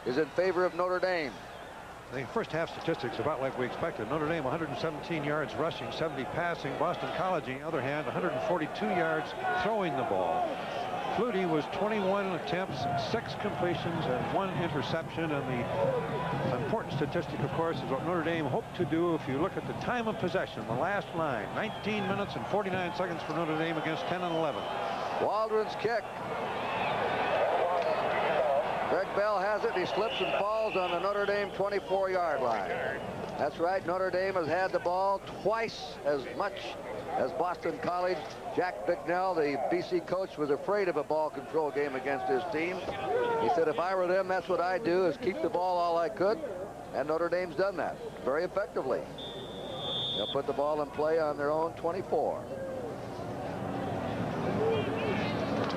is in favor of Notre Dame. The first half statistics about like we expected. Notre Dame 117 yards rushing, 70 passing. Boston College, on the other hand, 142 yards throwing the ball. Flutie was 21 attempts, 6 completions, and 1 interception. And the important statistic, of course, is what Notre Dame hoped to do. If you look at the time of possession, the last line, 19 minutes and 49 seconds for Notre Dame against 10 and 11. Waldron's kick. Greg Bell has it. He slips and falls on the Notre Dame 24-yard line. That's right. Notre Dame has had the ball twice as much as Boston College. Jack Bicknell, the BC coach, was afraid of a ball control game against his team. He said, if I were them, that's what I'd do, is keep the ball all I could. And Notre Dame's done that very effectively. They'll put the ball in play on their own 24.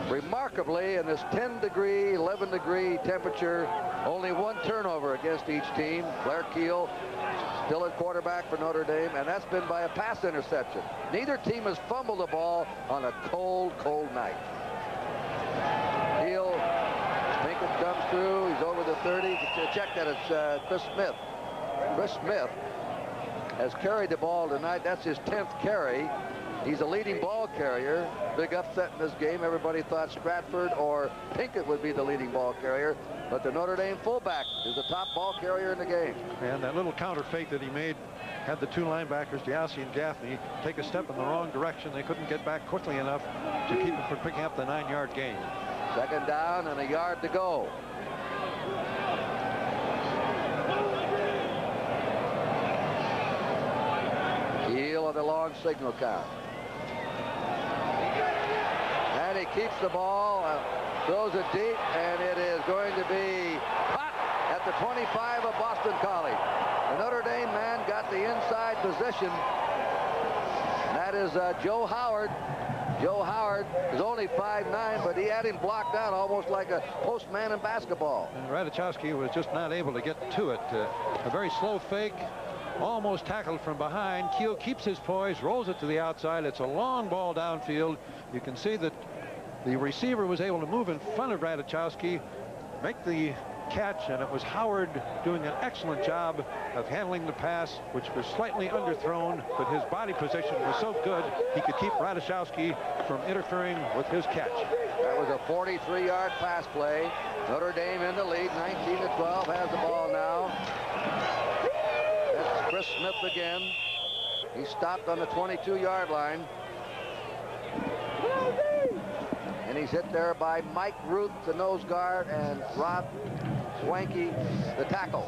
Remarkably, in this 10-degree, 11-degree temperature, only 1 turnover against each team. Blair Keel still at quarterback for Notre Dame, and that's been by a pass interception. Neither team has fumbled the ball on a cold, cold night. Keel, Pinkett comes through. He's over the 30. Check that, it's Chris Smith. Chris Smith has carried the ball tonight. That's his 10th carry. He's a leading ball carrier. Big upset in this game. Everybody thought Stratford or Pinkett would be the leading ball carrier, but the Notre Dame fullback is the top ball carrier in the game. And that little counter fake that he made had the 2 linebackers, Diassi and Gaffney, take a step in the wrong direction. They couldn't get back quickly enough to keep it from picking up the 9-yard gain. 2nd down and a yard to go. Keel on the long signal count. And he keeps the ball, throws it deep, and it is going to be caught at the 25 of Boston College. The Notre Dame man got the inside position. That is Joe Howard. Joe Howard is only 5'9", but he had him blocked out almost like a postman in basketball. And Ratajkowski was just not able to get to it. A very slow fake. Almost tackled from behind. Keel keeps his poise, rolls it to the outside. It's a long ball downfield. You can see that the receiver was able to move in front of Ratajkowski, make the catch, and it was Howard doing an excellent job of handling the pass, which was slightly underthrown, but his body position was so good he could keep Ratajkowski from interfering with his catch. That was a 43-yard pass play. Notre Dame in the lead, 19-12, has the ball now. That's Chris Smith again. He stopped on the 22-yard line. And he's hit there by Mike Ruth, the nose guard, and Rob Swanky, the tackle.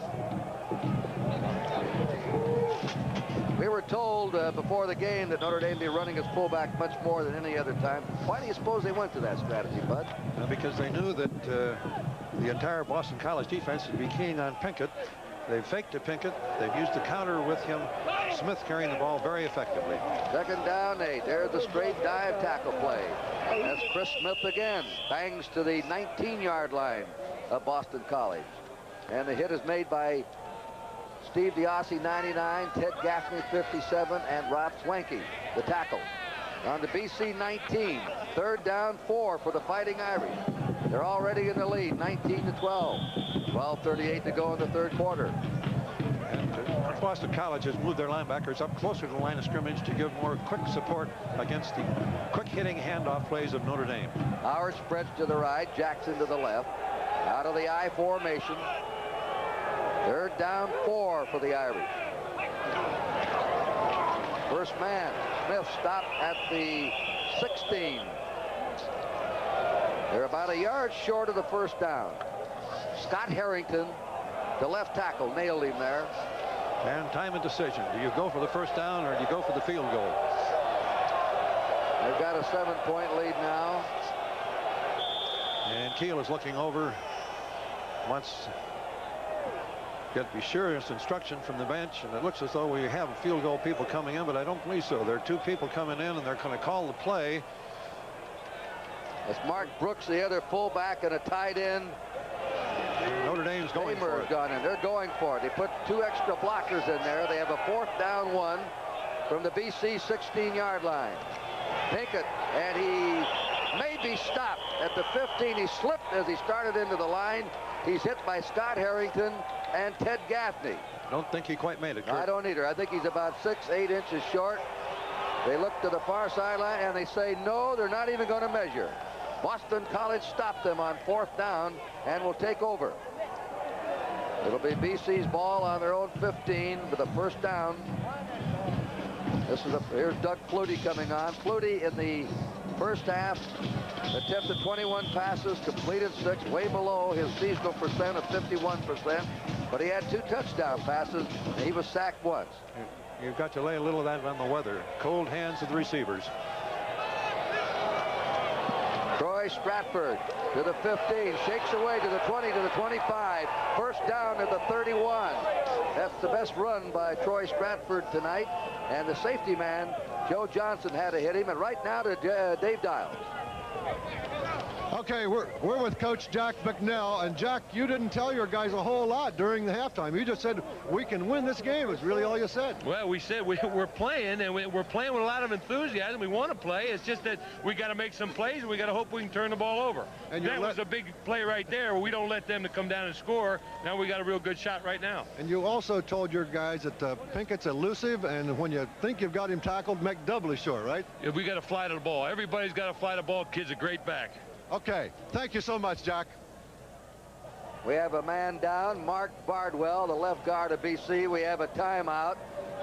We were told before the game that Notre Dame be running its fullback much more than any other time. Why do you suppose they went to that strategy, Bud? Because they knew that the entire Boston College defense would be keying on Pinkett. They've faked to Pinkett. They've used the counter with him. Smith carrying the ball very effectively. 2nd down, 8. There's the straight dive tackle play. That's Chris Smith again. Bangs to the 19-yard line of Boston College. And the hit is made by Steve Diassi, 99, Ted Gaffney, 57, and Rob Swanky, the tackle. On the BC 19. 3rd down, 4 for the Fighting Irish. They're already in the lead, 19-12. 12:38 to go in the 3rd quarter. And Boston College has moved their linebackers up closer to the line of scrimmage to give more quick support against the quick-hitting handoff plays of Notre Dame. Howard spreads to the right, Jackson to the left. Out of the I formation. 3rd down, 4 for the Irish. First man, Smith, stopped at the 16. They're about a yard short of the 1st down. Scott Harrington, the left tackle, nailed him there. And time and decision. Do you go for the 1st down or do you go for the field goal? They've got a 7-point lead now. And Keel is looking over. Wants to be sure it's instruction from the bench, and it looks as though we have field goal people coming in, but I don't believe so. There are 2 people coming in, and they're going to call the play. It's Mark Brooks, the other fullback, and a tight end. Notre Dame's going for it. Gone in. They're going for it. They put 2 extra blockers in there. They have a 4th down 1 from the BC 16-yard line. Pinkett, and he may be stopped at the 15. He slipped as he started into the line. He's hit by Scott Harrington and Ted Gaffney. I don't think he quite made it, Curt. I don't either. I think he's about 6-8 inches short. They look to the far sideline and they say, no, they're not even going to measure. Boston College stopped them on 4th down and will take over. It'll be BC's ball on their own 15 with a 1st down. Here's Doug Flutie coming on. Flutie in the 1st half attempted 21 passes, completed 6, way below his seasonal percent of 51%. But he had 2 touchdown passes, and he was sacked once. You've got to lay a little of that on the weather. Cold hands of the receivers. Troy Stratford to the 15, shakes away to the 20, to the 25. 1st down at the 31. That's the best run by Troy Stratford tonight. And the safety man, Joe Johnson, had to hit him. And right now to Dave Dials. Okay, we're with Coach Jack McNell, and Jack, you didn't tell your guys a whole lot during the halftime. You just said we can win this game. Is really all you said. Well, we said we're playing, and we're playing with a lot of enthusiasm. We want to play. It's just that we got to make some plays, and we got to hope we can turn the ball over. And that was a big play right there. We don't let them to come down and score. Now we got a real good shot right now. And you also told your guys that Pinkett's elusive, and when you think you've got him tackled, make doubly sure, right? Yeah, we got to fly to the ball. Everybody's got to fly the ball. Kid's a great back. Okay, thank you so much, Jack. We have a man down, Mark Bardwell, the left guard of BC. We have a timeout.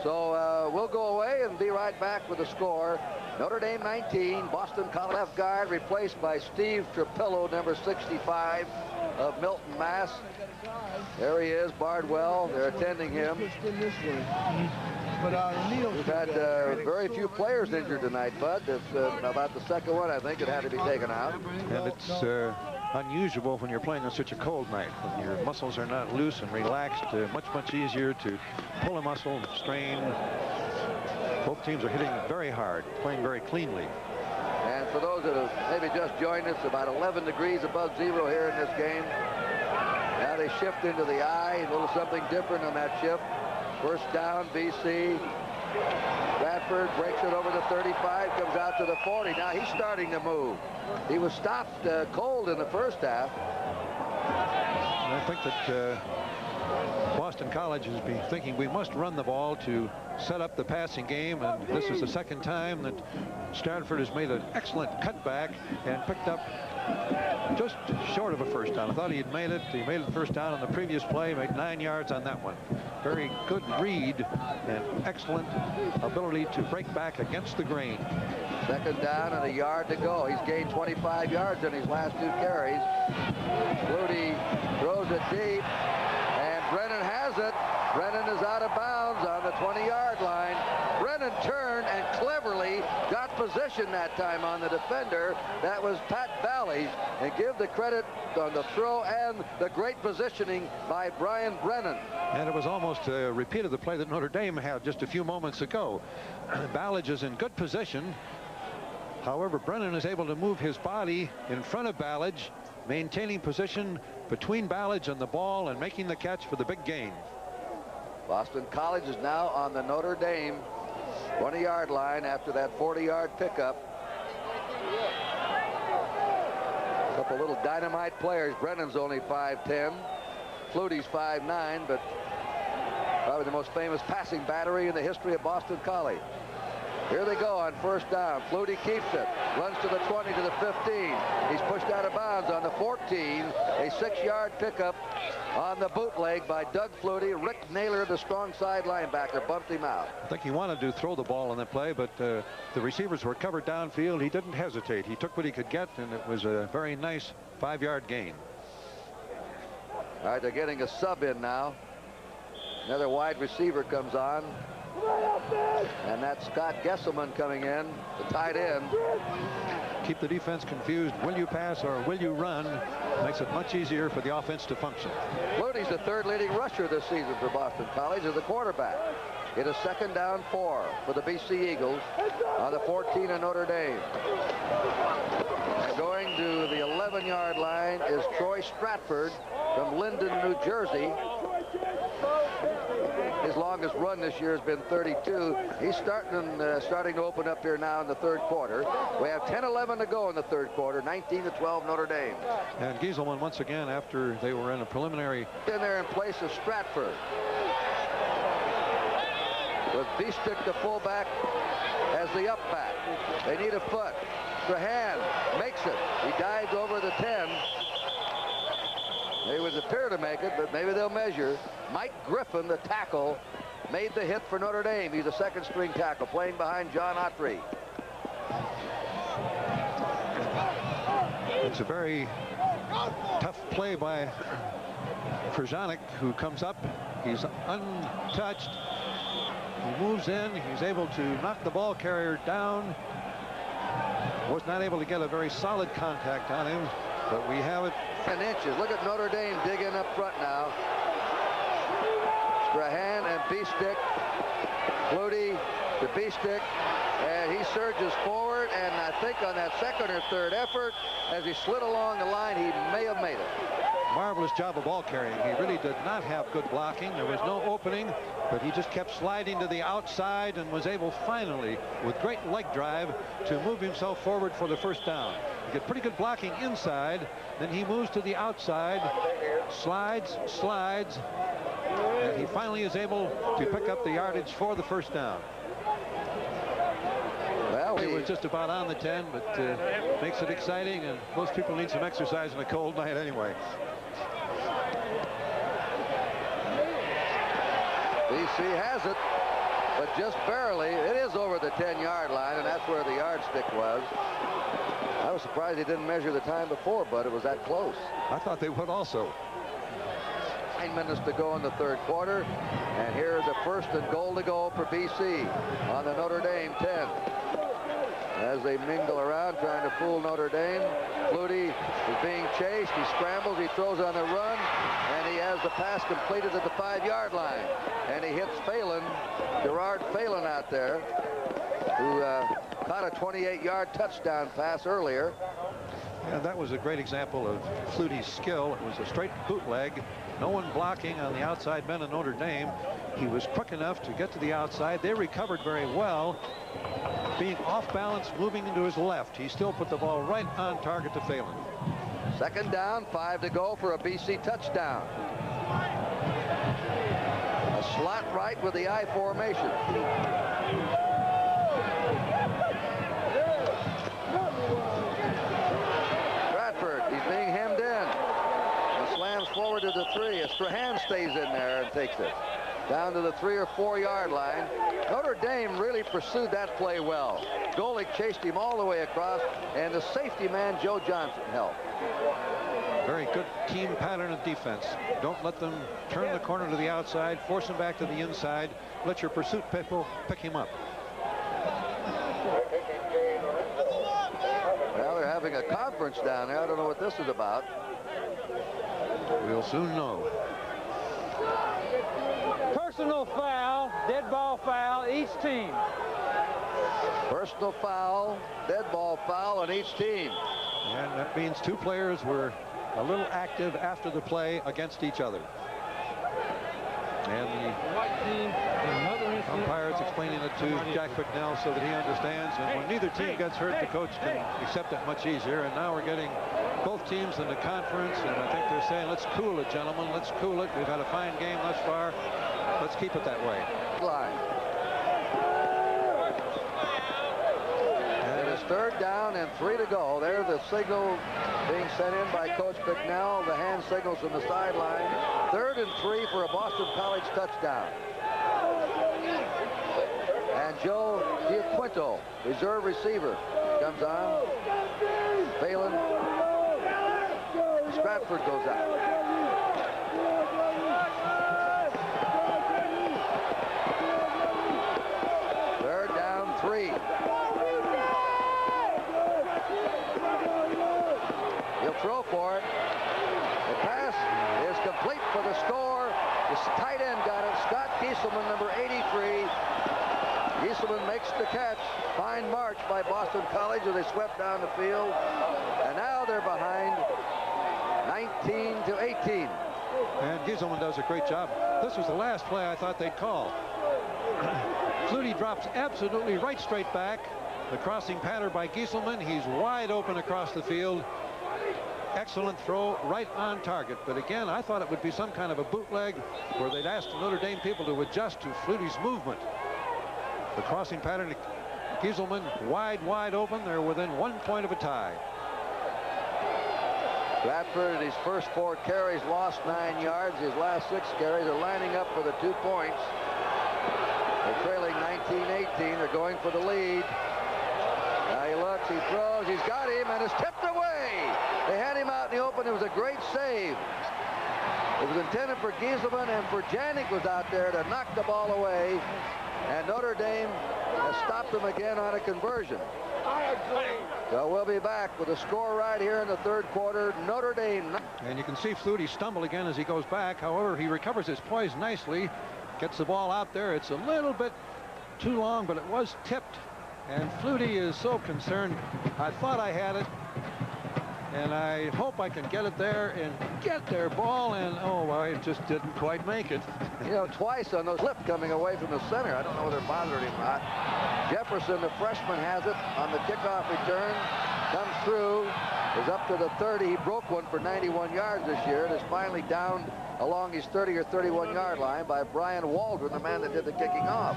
So we'll go away and be right back with the score. Notre Dame 19, Boston College left guard replaced by Steve Trapillo, number 65 of Milton, Mass. There he is, Bardwell. They're attending him. We've had very few players injured tonight, Bud. That's about the 2nd one, I think, it had to be taken out. And it's unusual when you're playing on such a cold night. When your muscles are not loose and relaxed, much easier to pull a muscle, strain. Both teams are hitting very hard, playing very cleanly. And for those that have maybe just joined us, about 11 degrees above 0 here in this game. Now they shift into the eye, a little something different on that shift. 1st down, BC. Bradford breaks it over the 35, comes out to the 40. Now he's starting to move. He was stopped cold in the 1st half. And I think that Boston College has been thinking we must run the ball to set up the passing game, and this is the 2nd time that Stratford has made an excellent cutback and picked up just short of a 1st down. I thought he had made it. He made it the 1st down on the previous play, made 9 yards on that one. Very good read and excellent ability to break back against the grain. 2nd down and a yard to go. He's gained 25 yards in his last 2 carries. Flutie throws it deep, and Brennan has it. Brennan is out of bounds on the 20-yard line. Brennan turned and cleverly got position that time on the defender. That was Pat Valley. And give the credit on the throw and the great positioning by Brian Brennan. And it was almost a repeat of the play that Notre Dame had just a few moments ago. Ballage is in good position. However, Brennan is able to move his body in front of Ballage, maintaining position between Ballage and the ball and making the catch for the big gain. Boston College is now on the Notre Dame 20-yard line after that 40-yard pickup. A couple little dynamite players. Brennan's only 5'10". Flutie's 5'9", but probably the most famous passing battery in the history of Boston College. Here they go on 1st down. Flutie keeps it. Runs to the 20, to the 15. He's pushed out of bounds on the 14. A 6-yard pickup on the bootleg by Doug Flutie. Rick Naylor, the strong side linebacker, bumped him out. I think he wanted to throw the ball on that play, but the receivers were covered downfield. He didn't hesitate. He took what he could get, and it was a very nice 5-yard gain. All right, they're getting a sub in now. Another wide receiver comes on. And that's Scott Gesselman coming in, the tight end. Keep the defense confused. Will you pass or will you run? Makes it much easier for the offense to function. Flutie's the 3rd leading rusher this season for Boston College as the quarterback. It is 2nd down 4 for the BC Eagles on the 14 of Notre Dame. And going to the 11-yard line is Troy Stratford from Linden, New Jersey. His longest run this year has been 32. He's starting to open up here now in the 3rd quarter. We have 10-11 to go in the 3rd quarter. 19-12 Notre Dame. And Gieselman once again, after they were in a preliminary. In there in place of Stratford. With Biestick, the fullback, as the up back. They need a foot. Strahan makes it. He dives over the 10. They would appear to make it, but maybe they'll measure. Mike Griffin, the tackle, made the hit for Notre Dame. He's a 2nd-string tackle, playing behind John Autry. It's a very tough play by Krzanek, who comes up. He's untouched. He moves in. He's able to knock the ball carrier down. Was not able to get a very solid contact on him, but we have it. 10 inches. Look at Notre Dame digging up front now. Strahan and Biestick. Flutie to Biestick. And he surges forward, and I think on that 2nd or 3rd effort, as he slid along the line, he may have made it. Marvelous job of ball carrying. He really did not have good blocking. There was no opening, but he just kept sliding to the outside and was able finally, with great leg drive, to move himself forward for the 1st down. He get pretty good blocking inside, then he moves to the outside, slides, and he finally is able to pick up the yardage for the 1st down. Well, it was just about on the 10, but makes it exciting, and most people need some exercise on a cold night anyway. BC has it, but just barely. It is over the 10-yard line, and that's where the yardstick was. I was surprised he didn't measure the time before, but it was that close. I thought they would also. 9 minutes to go in the 3rd quarter, and here's a 1st and goal to go for BC on the Notre Dame 10. As they mingle around trying to fool Notre Dame, Flutie is being chased. He scrambles, he throws on the run, and he has the pass completed at the 5-yard line. And he hits Phelan, Gerard Phelan out there, who caught a 28-yard touchdown pass earlier. Yeah, that was a great example of Flutie's skill. It was a straight bootleg. No one blocking on the outside men of Notre Dame. He was quick enough to get to the outside. They recovered very well. Being off balance, moving into his left, he still put the ball right on target to Phelan. 2nd down, 5 to go for a BC touchdown. A slot right with the I formation. Stratford, he's being hemmed in. And slams forward to the 3. Strahan stays in there and takes it down to the 3 or 4-yard line. Notre Dame really pursued that play well. Golick chased him all the way across, and the safety man, Joe Johnson, helped. Very good team pattern of defense. Don't let them turn the corner to the outside, force him back to the inside. Let your pursuit people pick him up. Well, they're having a conference down there. I don't know what this is about. We'll soon know. Personal foul, dead ball foul, each team. Personal foul, dead ball foul on each team. And that means 2 players were a little active after the play against each other. And the umpire's explaining it to Jack Bicknell so that he understands. And when neither team gets hurt, the coach can accept it much easier. And now we're getting both teams in the conference, and I think they're saying, let's cool it, gentlemen. Let's cool it. We've had a fine game thus far. Let's keep it that way. Line. And it is 3rd down and 3 to go. There's the signal being sent in by Coach Bicknell. The hand signals from the sideline. 3rd and 3 for a Boston College touchdown. And Joe Giaquinto, reserve receiver, comes on. Phelan. Stratford goes out. He'll throw for it. The pass is complete for the score. The tight end got it. Scott Gieselman, number 83. Gieselman makes the catch. Fine march by Boston College as they swept down the field. And now they're behind 19-18. And Gieselman does a great job. This was the last play I thought they'd call. Flutie drops absolutely right straight back. The crossing pattern by Gieselman. He's wide open across the field. Excellent throw, right on target. But again, I thought it would be some kind of a bootleg where they'd ask the Notre Dame people to adjust to Flutie's movement. The crossing pattern, Gieselman wide open. They're within 1 point of a tie. Bradford, in his first 4 carries, lost 9 yards. His last 6 carries are lining up for the 2 points. They're trailing 19-18. They're going for the lead. Now he looks, he throws, he's got him, and it's tipped away. They had him out in the open. It was a great save. It was intended for Gieselman, and Janik was out there to knock the ball away. And Notre Dame has stopped them again on a conversion. So we'll be back with a score right here in the 3rd quarter. Notre Dame. And you can see Flutie stumble again as he goes back. However, he recovers his poise nicely. Gets the ball out there. It's a little bit too long, but it was tipped. And Flutie is so concerned. I thought I had it. And I hope I can get it there and get their ball. And, oh, I just didn't quite make it. You know, twice on those flip coming away from the center. I don't know whether it bothered him or not. Jefferson, the freshman, has it on the kickoff return. Comes through. Is up to the 30. He broke one for 91 yards this year. And is finally downed along his 30 or 31-yard line by Brian Waldron, the man that did the kicking off.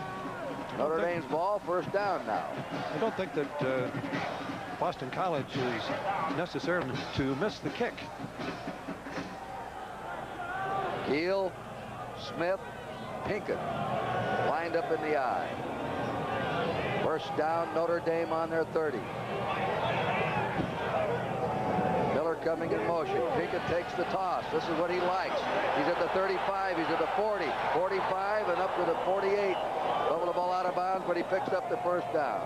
Notre Dame's ball, 1st down now. I don't think that Boston College is necessary to miss the kick. Heel, Smith, Pinkett lined up in the eye. 1st down, Notre Dame on their 30. Miller coming in motion. Pinkett takes the toss. This is what he likes. He's at the 35. He's at the 40. 45 and up to the 48. Over the ball out of bounds, but he picks up the 1st down.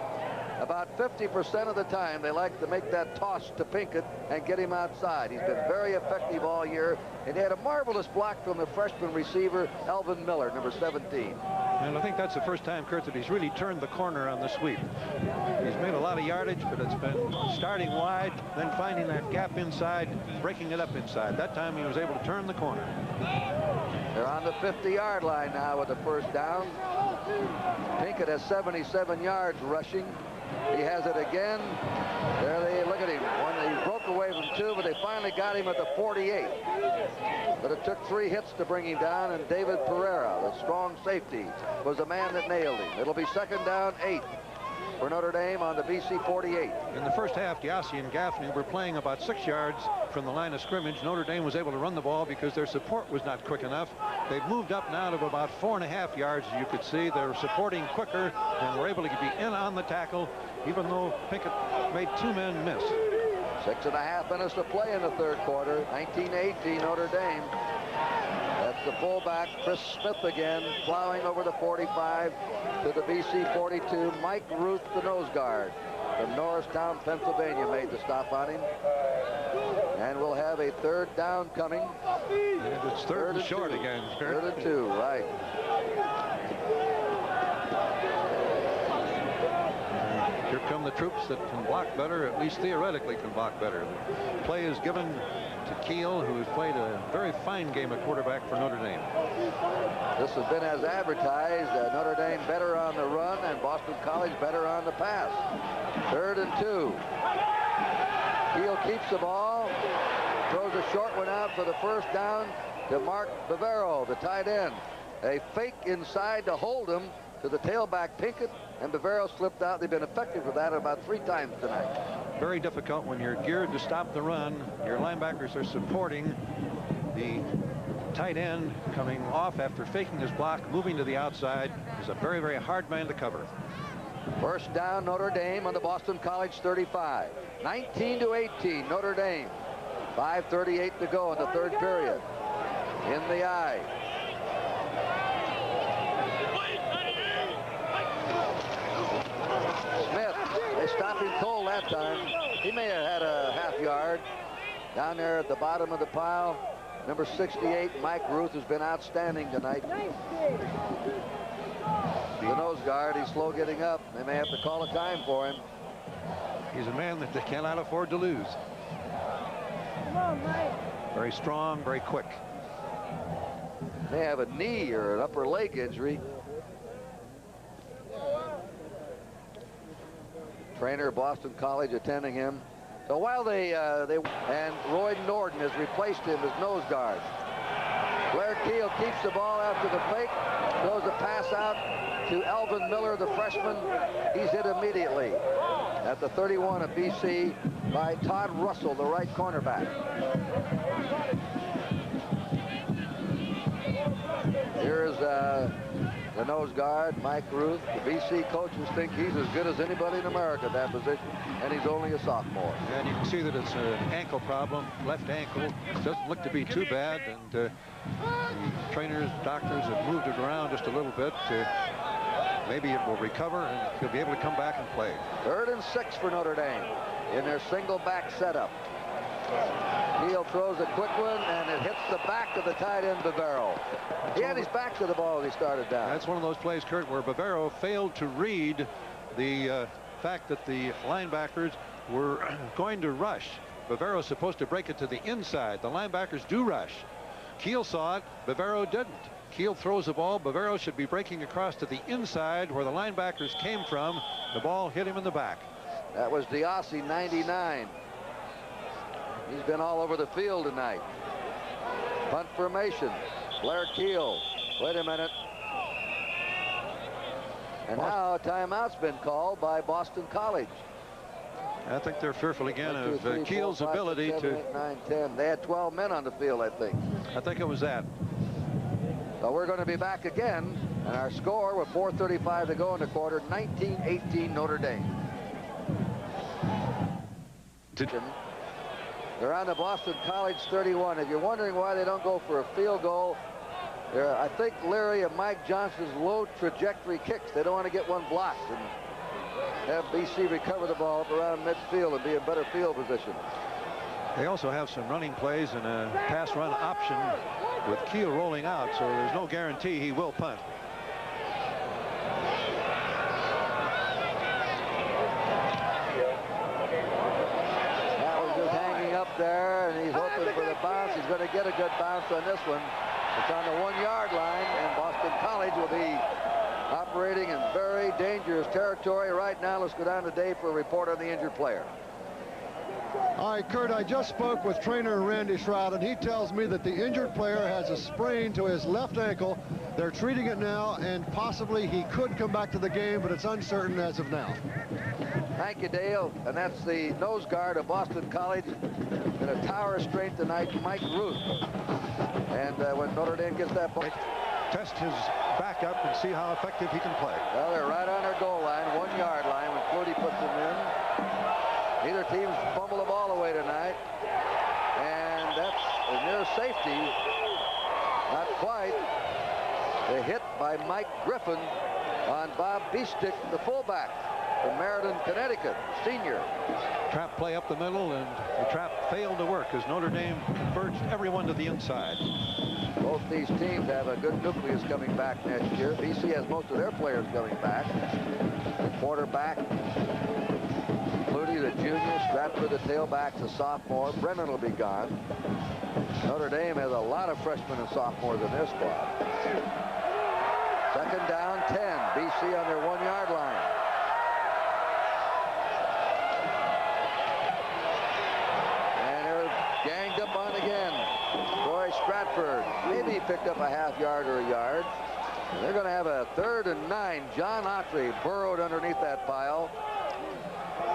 About 50% of the time, they like to make that toss to Pinkett and get him outside. He's been very effective all year, and he had a marvelous block from the freshman receiver, Elvin Miller, number 17. And I think that's the first time, Curt, that he's really turned the corner on the sweep. He's made a lot of yardage, but it's been starting wide, then finding that gap inside, breaking it up inside. That time he was able to turn the corner. They're on the 50-yard line now with the 1st down. Pinkett has 77 yards rushing. He has it again. There they look at him. He broke away from 2, but they finally got him at the 48. But it took 3 hits to bring him down, and David Pereira, the strong safety, was the man that nailed him. It'll be 2nd down, 8 for Notre Dame on the BC 48. In the first half, Diassi and Gaffney were playing about 6 yards from the line of scrimmage. Notre Dame was able to run the ball because their support was not quick enough. They've moved up now to about 4.5 yards. As you could see, they're supporting quicker and were able to be in on the tackle, even though Pinkett made 2 men miss. 6.5 minutes to play in the 3rd quarter. 19-18 Notre Dame. That's the fullback, Chris Smith again, plowing over the 45 to the BC 42. Mike Ruth, the nose guard from Norristown, Pennsylvania, made the stop on him. And we'll have a 3rd down coming. And it's 3rd and short again. 3rd and 2, right. Here come the troops that can block better, at least theoretically can block better. The play is given to Keel, who has played a very fine game at quarterback for Notre Dame. This has been as advertised. Notre Dame better on the run and Boston College better on the pass. 3rd and 2. Keel keeps the ball, throws a short one out for the 1st down to Mark Bavaro, the tight end. A fake inside to hold him to the tailback Pinkett, and Bavaro slipped out. They've been effective for that about 3 times tonight. Very difficult when you're geared to stop the run. Your linebackers are supporting the tight end coming off after faking his block, moving to the outside. Is a very, very hard man to cover. 1st down, Notre Dame on the Boston College 35. 19-18, Notre Dame. 5:38 to go in the 3rd period. In the eye. Smith, they stopped him cold that time. He may have had a half yard down there at the bottom of the pile. Number 68, Mike Ruth, has been outstanding tonight. The nose guard, he's slow getting up. They may have to call a time for him. He's a man that they cannot afford to lose. Come on, Mike. Very strong, very quick. May have a knee or an upper leg injury. Trainer, Boston College, attending him. So while and Roy Norton has replaced him as nose guard. Blair Keel keeps the ball after the fake, throws a pass out to Alvin Miller, the freshman. He's hit immediately at the 31 of BC by Todd Russell, the right cornerback. Here's the nose guard, Mike Ruth. The BC coaches think he's as good as anybody in America at that position, and he's only a sophomore. And you can see that it's an ankle problem, left ankle. Doesn't look to be too bad, and the trainers, doctors have moved it around just a little bit. Maybe it will recover, and he'll be able to come back and play. 3rd and 6 for Notre Dame in their single back setup. Keel throws a quick one, and it hits the back of the tight end, Bavaro. He had his back to the ball as he started down. That's one of those plays, Curt, where Bavaro failed to read the fact that the linebackers were going to rush. Bavaro's supposed to break it to the inside. The linebackers do rush. Keel saw it. Bavaro didn't. Keel throws the ball. Bavaro should be breaking across to the inside where the linebackers came from. The ball hit him in the back. That was Diassi, 99. He's been all over the field tonight. Punt formation. Blair Keel. Wait a minute. And now a timeout's been called by Boston College. I think they're fearful again 1, 2, 3, of Keel's 4, 5, ability 6, 7, to... 8, 9, 10. They had 12 men on the field, I think. I think it was that. So we're going to be back again, and our score with 4:35 to go in the quarter, 19-18 Notre Dame. They're on the Boston College 31. If you're wondering why they don't go for a field goal, I think Leary and Mike Johnson's low trajectory kicks. They don't want to get one blocked and have BC recover the ball up around midfield and be in better field position. They also have some running plays and a pass run option with Keel rolling out, so there's no guarantee he will punt. That was just hanging up there, and he's hoping for the bounce. He's going to get a good bounce on this one. It's on the 1-yard line, and Boston College will be operating in very dangerous territory right now. Let's go down to Dave for a report on the injured player. All right, Curt, I just spoke with trainer Randy Shroud, and he tells me that the injured player has a sprain to his left ankle. They're treating it now, and possibly he could come back to the game, but it's uncertain as of now. Thank you, Dale. And that's the nose guard of Boston College in a tower of strength tonight, Mike Ruth. And when Notre Dame gets that ball, Test his backup and see how effective he can play. well, they're right on their goal line, 1-yard line when Flutie puts them in. Neither team's fumble the ball away tonight. And that's a near safety. Not quite. The hit by Mike Griffin on Bob Beestick, the fullback from Meriden, Connecticut, senior. Trap play up the middle, and the trap failed to work as Notre Dame converged everyone to the inside. Both these teams have a good nucleus coming back next year. BC has most of their players coming back. Quarterback, Flutie, the junior. Stratford, the tailback, the sophomore. Brennan will be gone. Notre Dame has a lot of freshmen and sophomores in their squad. 2nd down, 10. BC on their 1-yard line. And they're ganged up on again. Troy Stratford, maybe he picked up a half-yard or a yard. And they're going to have a 3rd and 9. John Autry burrowed underneath that pile.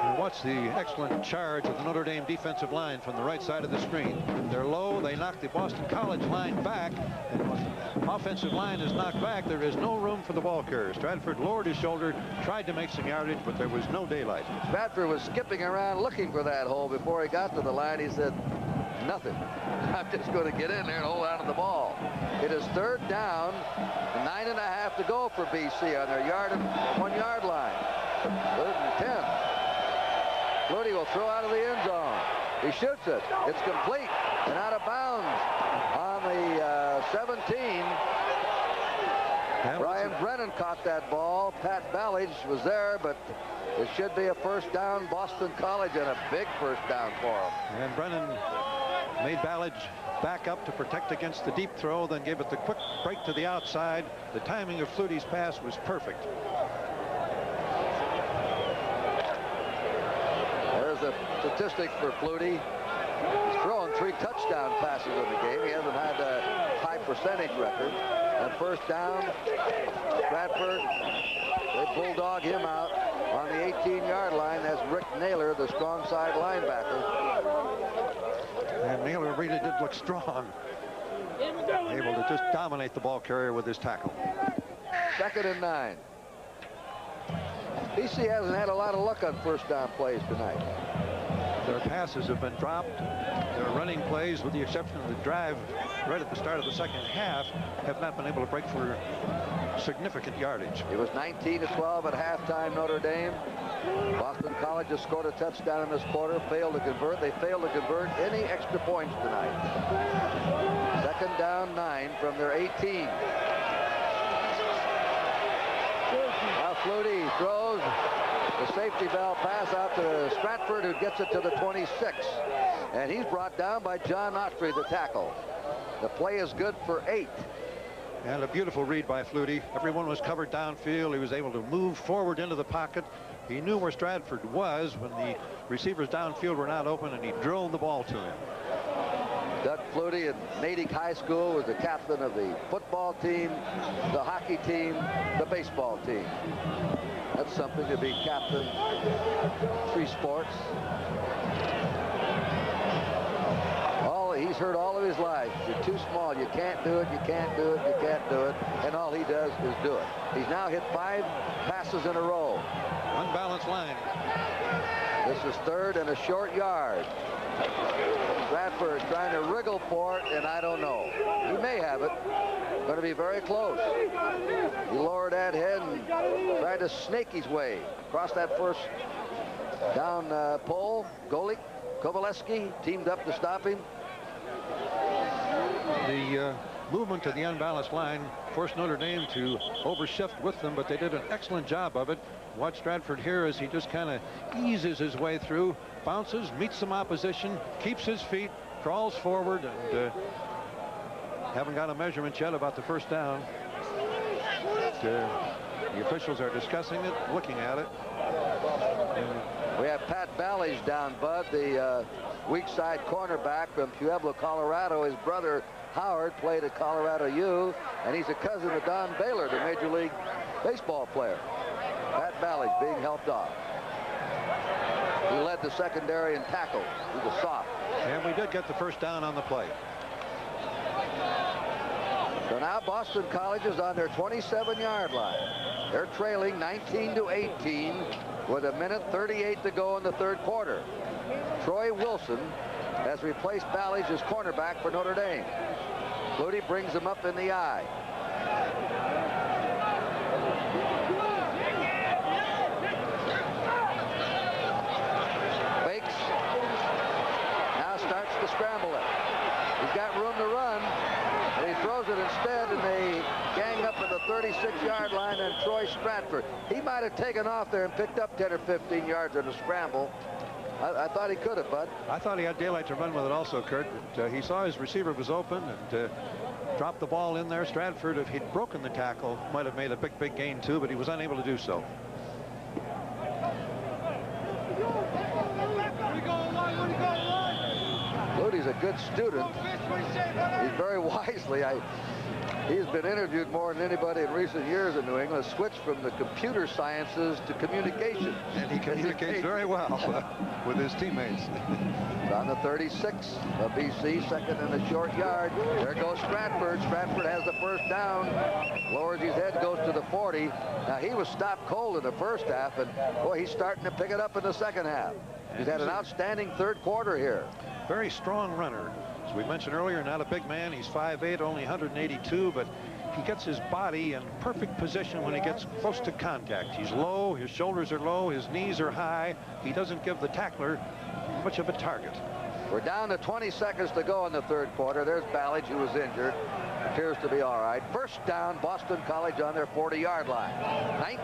And watch the excellent charge of the Notre Dame defensive line from the right side of the screen. They're low. They knock the Boston College line back. And when the offensive line is knocked back, there is no room for the ball carrier. Stratford lowered his shoulder, tried to make some yardage, but there was no daylight. Stratford was skipping around looking for that hole before he got to the line. He said, nothing. I'm just going to get in there and hold on to the ball. It is 3rd down, 9.5 to go for BC on their 1-yard line. 3rd and 10. Flutie will throw out of the end zone. He shoots it. It's complete and out of bounds on the 17. Brian Brennan caught that ball. Pat Ballage was there, but it should be a first down, Boston College, and a big first down for him. And Brennan made Ballage back up to protect against the deep throw, then gave it the quick break to the outside. The timing of Flutie's pass was perfect. There's a statistic for Flutie. He's thrown 3 touchdown passes in the game. He hasn't had a high percentage record. And first down, Stratford, they bulldog him out on the 18-yard line. That's Rick Naylor, the strong side linebacker. And Naylor really did look strong. Able to just dominate the ball carrier with his tackle. 2nd and 9. BC hasn't had a lot of luck on first down plays tonight. Their passes have been dropped. Their running plays, with the exception of the drive right at the start of the second half, have not been able to break for significant yardage. It was 19-12 at halftime, Notre Dame. Boston College has scored a touchdown in this quarter, failed to convert. They failed to convert any extra points tonight. 2nd down, 9 from their 18. Now Flutie throws the safety valve pass out to Stratford, who gets it to the 26. And he's brought down by John Autry, the tackle. The play is good for 8. And a beautiful read by Flutie. Everyone was covered downfield. He was able to move forward into the pocket. He knew where Stratford was when the receivers downfield were not open, and he drilled the ball to him. Doug Flutie at Natick High School was the captain of the football team, the hockey team, the baseball team. That's something to be captain 3 sports. He's heard all of his life, you're too small, you can't do it, you can't do it, you can't do it, and all he does is do it. He's now hit 5 passes in a row. Unbalanced line. This is 3rd and a short yard. Stratford trying to wriggle for it, and I don't know. He may have it. Going to be very close. He lowered that head and tried to snake his way across that first down pole. Golik, Kovaleski teamed up to stop him. The movement to the unbalanced line forced Notre Dame to overshift with them, but they did an excellent job of it. Watch Stratford here as he just kind of eases his way through, bounces, meets some opposition, keeps his feet, crawls forward, and haven't got a measurement yet about the first down. The officials are discussing it, looking at it. We have Pat Ballage down, Bud, the weak side cornerback from Pueblo, Colorado. His brother Howard played at Colorado U, and he's a cousin of Don Baylor, the Major League Baseball player. Pat Ballage being helped off. He led the secondary in tackles. He was soft. And we did get the first down on the play. So now Boston College is on their 27-yard line. They're trailing 19-18 with 1:38 to go in the 3rd quarter. Troy Wilson has replaced Ballage as cornerback for Notre Dame. Flutie brings him up in the eye. Fakes. Now starts to scramble it. He's got room to run, and he throws it instead, and they gang up at the 36-yard line, and Troy Stratford. He might have taken off there and picked up 10 or 15 yards in a scramble. I thought he could have, Bud. I thought he had daylight to run with it also, Curt. But, he saw his receiver was open and dropped the ball in there. Stratford, if he'd broken the tackle, might have made a big gain too, but he was unable to do so. Flutie's a good student. He's very wisely. He's been interviewed more than anybody in recent years in New England. Switched from the computer sciences to communications. And he communicates very well with his teammates. On the 36 of BC, 2nd and a short yard. There goes Stratford. Stratford has the first down. Lowers his head, goes to the 40. Now, he was stopped cold in the first half, and boy, he's starting to pick it up in the second half. He's had an outstanding 3rd quarter here. Very strong runner. As we mentioned earlier, not a big man. He's 5'8", only 182, but he gets his body in perfect position when he gets close to contact. He's low, his shoulders are low, his knees are high. He doesn't give the tackler much of a target. We're down to 20 seconds to go in the third quarter. There's Ballage, who was injured. Appears to be all right. First down, Boston College on their 40-yard line.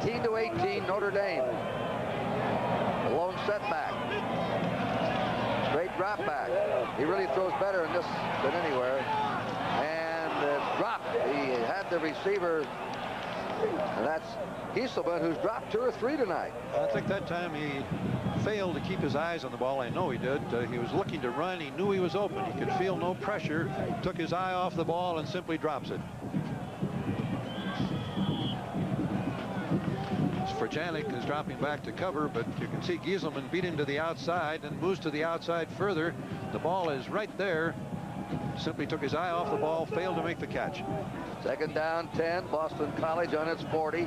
19-18, Notre Dame. A lone setback. Straight drop back. He really throws better in this than anywhere. And it's dropped. He had the receiver. And that's Gieselman, who's dropped 2 or 3 tonight. I think that time he failed to keep his eyes on the ball. I know he did. He was looking to run. He knew he was open. He could feel no pressure. Took his eye off the ball and simply drops it. Frajanic is dropping back to cover, but you can see Gieselman beat him to the outside and moves to the outside further. The ball is right there. Simply took his eye off the ball, failed to make the catch. Second down, 10, Boston College on its 40.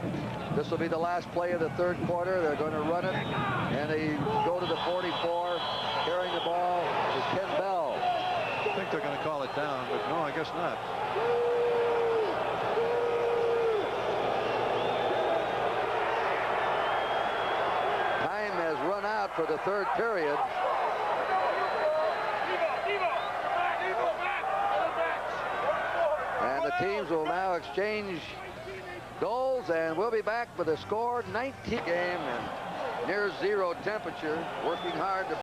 This will be the last play of the third quarter. They're going to run it, and they go to the 44. Carrying the ball is Ken Bell. I think they're going to call it down, but no, I guess not. Time has run out for the third period. And the teams will now exchange goals, and we'll be back with a score 19 game and near zero temperature, working hard to